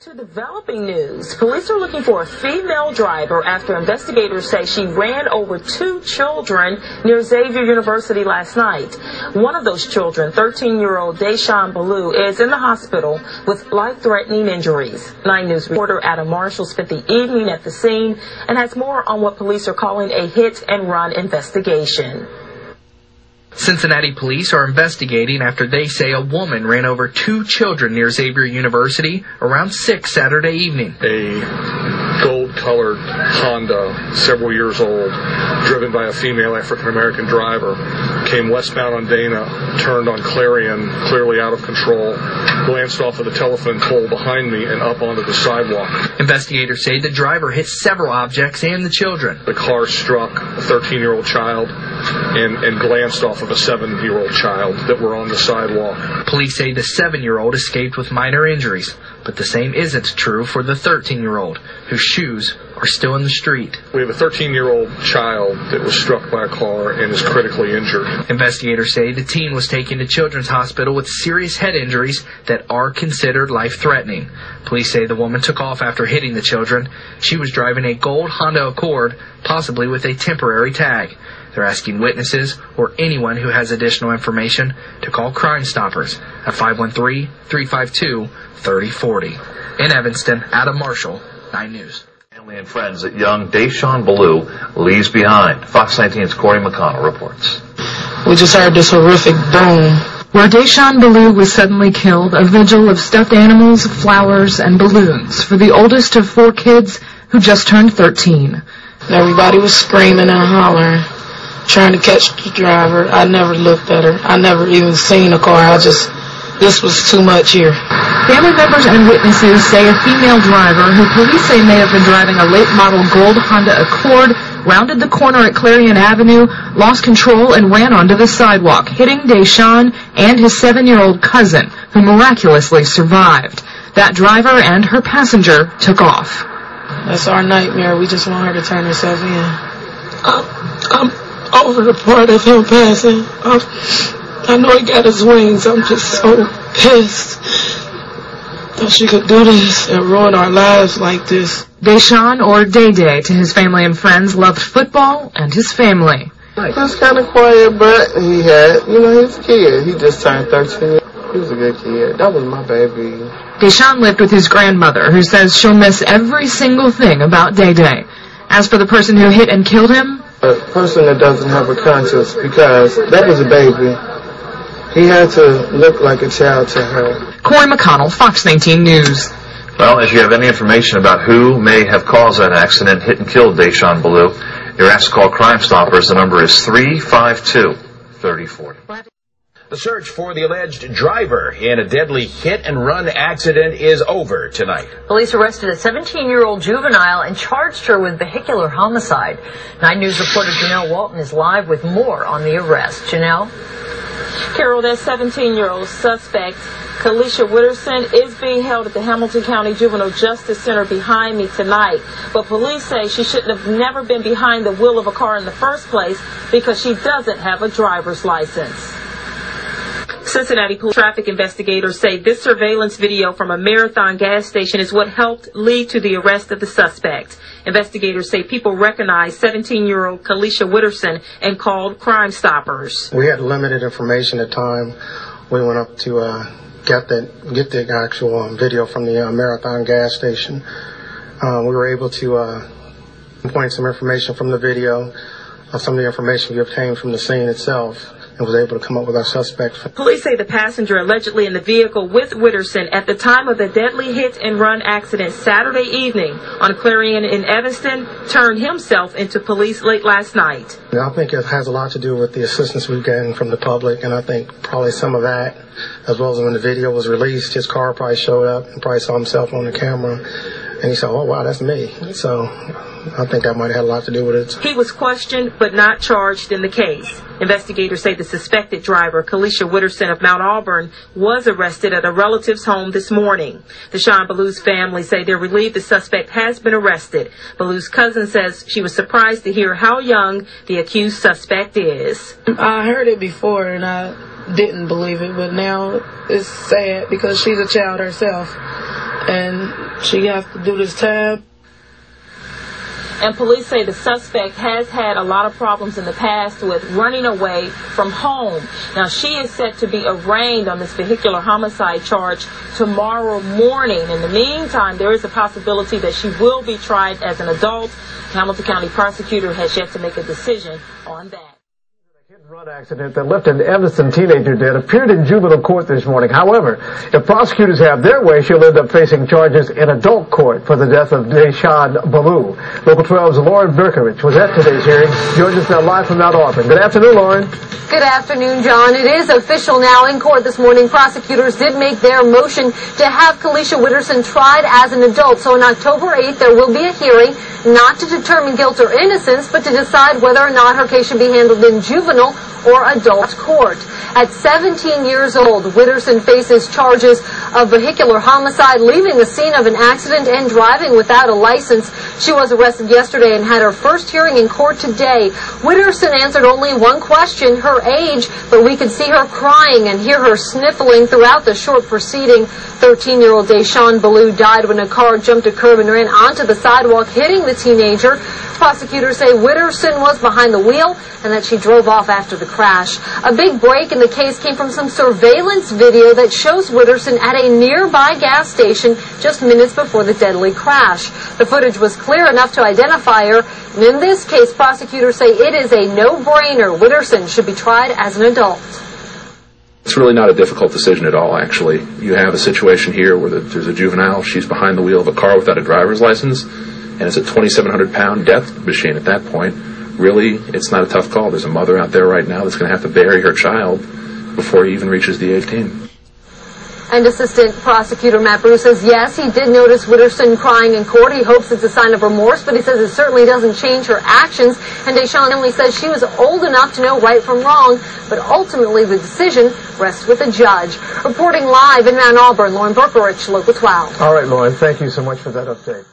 To developing news, police are looking for a female driver after investigators say she ran over 2 children near Xavier University last night. One of those children, 13-year-old Deshawn Ballou, is in the hospital with life-threatening injuries. 9 News reporter Adam Marshall spent the evening at the scene and has more on what police are calling a hit-and-run investigation. Cincinnati police are investigating after they say a woman ran over 2 children near Xavier University around 6 Saturday evening. A gold-colored Honda, several years old, driven by a female African-American driver, came westbound on Dana, turned on Clarion, clearly out of control, glanced off of the telephone pole behind me and up onto the sidewalk. Investigators say the driver hit several objects and the children. The car struck a 13-year-old child and glanced off of a 7-year-old child that were on the sidewalk. Police say the 7-year-old escaped with minor injuries, but the same isn't true for the 13-year-old, whose shoes are still in the street. We have a 13-year-old child that was struck by a car and is critically injured. Investigators say the teen was taken to Children's Hospital with serious head injuries that are considered life-threatening. Police say the woman took off after hitting the children. She was driving a gold Honda Accord, possibly with a temporary tag. They're asking witnesses or anyone who has additional information to call Crime Stoppers at 513-352-3040. In Evanston, Adam Marshall, 9 News. Family and friends that young Deshawn Ballou leaves behind. Fox 19's Corey McConnell reports. We just heard this horrific boom. Where Deshawn Ballou was suddenly killed, a vigil of stuffed animals, flowers, and balloons for the oldest of 4 kids who just turned 13. Everybody was screaming and hollering, trying to catch the driver. I never looked at her. I never even seen a car. This was too much here. Family members and witnesses say a female driver, who police say may have been driving a late-model gold Honda Accord, rounded the corner at Clarion Avenue, lost control, and ran onto the sidewalk, hitting Deshawn and his 7-year-old cousin, who miraculously survived. That driver and her passenger took off. That's our nightmare. We just want her to turn herself in. I'm over the part of him passing. I know he got his wings. I'm just so pissed that she could do this and ruin our lives like this. Deshawn, or Day Day to his family and friends, loved football and his family. He was kind of quiet, but he had, he's a kid. He just turned 13. He was a good kid. That was my baby. Deshawn lived with his grandmother, who says she'll miss every single thing about Day Day. As for the person who hit and killed him, a person that doesn't have a conscience, because that was a baby. He had to look like a child to her. Corey McConnell, Fox 19 News. Well, if you have any information about who may have caused that accident, hit and killed Deshawn Ballou, you're asked to call Crime Stoppers. The number is 352-3040. The search for the alleged driver in a deadly hit-and-run accident is over tonight. Police arrested a 17-year-old juvenile and charged her with vehicular homicide. 9 News reporter Janelle Walton is live with more on the arrest. Janelle? Carol, that 17-year-old suspect, Kalisha Witterson, is being held at the Hamilton County Juvenile Justice Center behind me tonight. But police say she shouldn't have never been behind the wheel of a car in the first place because she doesn't have a driver's license. Cincinnati police traffic investigators say this surveillance video from a Marathon gas station is what helped lead to the arrest of the suspect. Investigators say people recognized 17-year-old Kalisha Witterson and called Crime Stoppers. We had limited information at the time. We went up to get the actual video from the Marathon gas station. We were able to point some information from the video, some of the information we obtained from the scene itself, and was able to come up with our suspect. Police say the passenger allegedly in the vehicle with Witterson at the time of the deadly hit-and-run accident Saturday evening on Clarion in Evanston turned himself into police late last night. I think it has a lot to do with the assistance we've gotten from the public, and I think probably some of that, as well as when the video was released, his car probably showed up and probably saw himself on the camera, and he said, oh, wow, that's me. So I think that might have had a lot to do with it. He was questioned but not charged in the case. Investigators say the suspected driver, Kalisha Witterson of Mount Auburn, was arrested at a relative's home this morning. Deshawn Ballou's family say they're relieved the suspect has been arrested. Ballou's cousin says she was surprised to hear how young the accused suspect is. I heard it before and I didn't believe it, but now it's sad because she's a child herself. and she has to do this time. And police say the suspect has had a lot of problems in the past with running away from home. Now, she is set to be arraigned on this vehicular homicide charge tomorrow morning. In the meantime, there is a possibility that she will be tried as an adult. Hamilton County prosecutor has yet to make a decision on that. Run accident that left an Evanston teenager dead appeared in juvenile court this morning. However, if prosecutors have their way, she'll end up facing charges in adult court for the death of Deshawn Ballou. Local 12's Lauren Berkovich was at today's hearing. Joins us now live from Mount Auburn. Good afternoon, Lauren. Good afternoon, John. It is official now in court this morning. Prosecutors did make their motion to have Kalisha Witterson tried as an adult. So on October 8th, there will be a hearing, not to determine guilt or innocence, but to decide whether or not her case should be handled in juvenile or adult court. At 17 years old, Witterson faces charges of vehicular homicide, leaving the scene of an accident, and driving without a license. She was arrested yesterday and had her first hearing in court today. Witterson answered only one question, her age, but we could see her crying and hear her sniffling throughout the short proceeding. 13-year-old Deshawn Ballou died when a car jumped a curb and ran onto the sidewalk, hitting the teenager. Prosecutors say Witterson was behind the wheel and that she drove off after the crash. A big break in the case came from some surveillance video that shows Witterson at a nearby gas station just minutes before the deadly crash. The footage was clear enough to identify her, and in this case, prosecutors say it is a no-brainer. Witterson should be tried as an adult. It's really not a difficult decision at all, actually. You have a situation here where there's a juvenile, she's behind the wheel of a car without a driver's license, and it's a 2,700-pound death machine at that point. Really, it's not a tough call. There's a mother out there right now that's going to have to bury her child before he even reaches the 18. And Assistant Prosecutor Matt Bruce says, yes, he did notice Witterson crying in court. He hopes it's a sign of remorse, but he says it certainly doesn't change her actions. And Deshawn only says she was old enough to know right from wrong, but ultimately the decision rests with the judge. Reporting live in Mount Auburn, Lauren Berkovich, Local 12. All right, Lauren, thank you so much for that update.